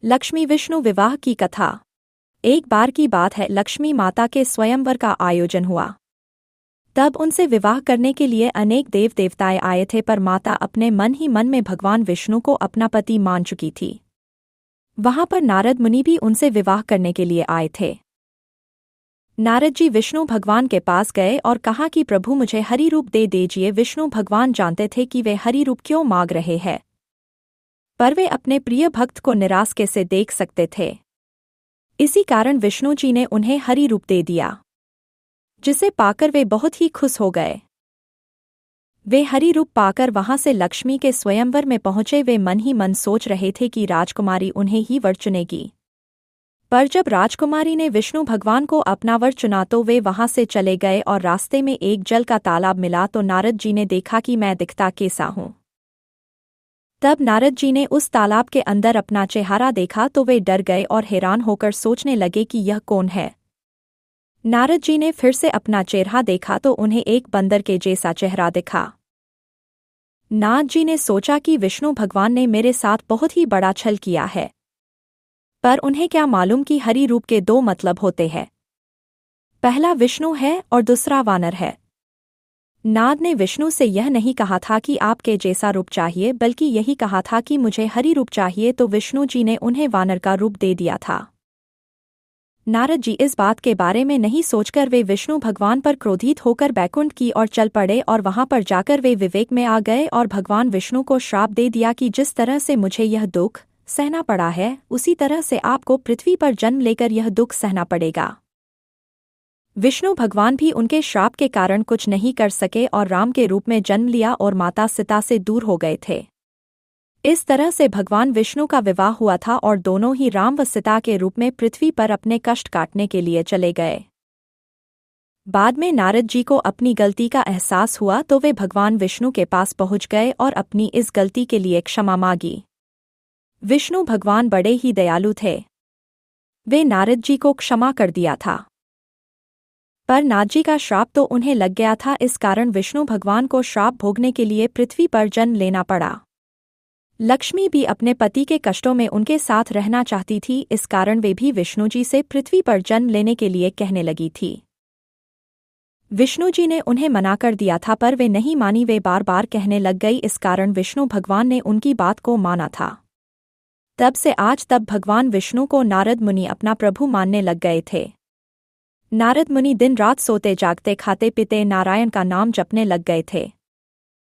लक्ष्मी विष्णु विवाह की कथा। एक बार की बात है, लक्ष्मी माता के स्वयंवर का आयोजन हुआ। तब उनसे विवाह करने के लिए अनेक देव देवताएं आए थे, पर माता अपने मन ही मन में भगवान विष्णु को अपना पति मान चुकी थी। वहां पर नारद मुनि भी उनसे विवाह करने के लिए आए थे। नारद जी विष्णु भगवान के पास गए और कहा कि प्रभु, मुझे हरि रूप दे दीजिए। विष्णु भगवान जानते थे कि वे हरि रूप क्यों मांग रहे हैं, पर वे अपने प्रिय भक्त को निराश कैसे देख सकते थे। इसी कारण विष्णु जी ने उन्हें हरि रूप दे दिया, जिसे पाकर वे बहुत ही खुश हो गए। वे हरि रूप पाकर वहां से लक्ष्मी के स्वयंवर में पहुंचे। वे मन ही मन सोच रहे थे कि राजकुमारी उन्हें ही वर चुनेगी, पर जब राजकुमारी ने विष्णु भगवान को अपना वर चुना तो वे वहां से चले गए और रास्ते में एक जल का तालाब मिला तो नारद जी ने देखा कि मैं दिखता कैसा हूं। तब नारद जी ने उस तालाब के अंदर अपना चेहरा देखा तो वे डर गए और हैरान होकर सोचने लगे कि यह कौन है। नारद जी ने फिर से अपना चेहरा देखा तो उन्हें एक बंदर के जैसा चेहरा दिखा। नारद जी ने सोचा कि विष्णु भगवान ने मेरे साथ बहुत ही बड़ा छल किया है, पर उन्हें क्या मालूम कि हरि रूप के दो मतलब होते हैं, पहला विष्णु है और दूसरा वानर है। नारद ने विष्णु से यह नहीं कहा था कि आपके जैसा रूप चाहिए, बल्कि यही कहा था कि मुझे हरि रूप चाहिए, तो विष्णु जी ने उन्हें वानर का रूप दे दिया था। नारद जी इस बात के बारे में नहीं सोचकर वे विष्णु भगवान पर क्रोधित होकर बैकुंठ की ओर चल पड़े और वहां पर जाकर वे विवेक में आ गए और भगवान विष्णु को श्राप दे दिया कि जिस तरह से मुझे यह दुख सहना पड़ा है, उसी तरह से आपको पृथ्वी पर जन्म लेकर यह दुख सहना पड़ेगा। विष्णु भगवान भी उनके श्राप के कारण कुछ नहीं कर सके और राम के रूप में जन्म लिया और माता सीता से दूर हो गए थे। इस तरह से भगवान विष्णु का विवाह हुआ था और दोनों ही राम व सीता के रूप में पृथ्वी पर अपने कष्ट काटने के लिए चले गए। बाद में नारद जी को अपनी गलती का एहसास हुआ तो वे भगवान विष्णु के पास पहुंच गए और अपनी इस गलती के लिए क्षमा मांगी। विष्णु भगवान बड़े ही दयालु थे, वे नारद जी को क्षमा कर दिया था, पर नारद जी का श्राप तो उन्हें लग गया था। इस कारण विष्णु भगवान को श्राप भोगने के लिए पृथ्वी पर जन्म लेना पड़ा। लक्ष्मी भी अपने पति के कष्टों में उनके साथ रहना चाहती थी, इस कारण वे भी विष्णु जी से पृथ्वी पर जन्म लेने के लिए कहने लगी थी। विष्णु जी ने उन्हें मना कर दिया था, पर वे नहीं मानी, वे बार बार कहने लग गई। इस कारण विष्णु भगवान ने उनकी बात को माना था। तब से आज तक भगवान विष्णु को नारद मुनि अपना प्रभु मानने लग गए थे। नारद मुनि दिन रात सोते जागते खाते पीते नारायण का नाम जपने लग गए थे।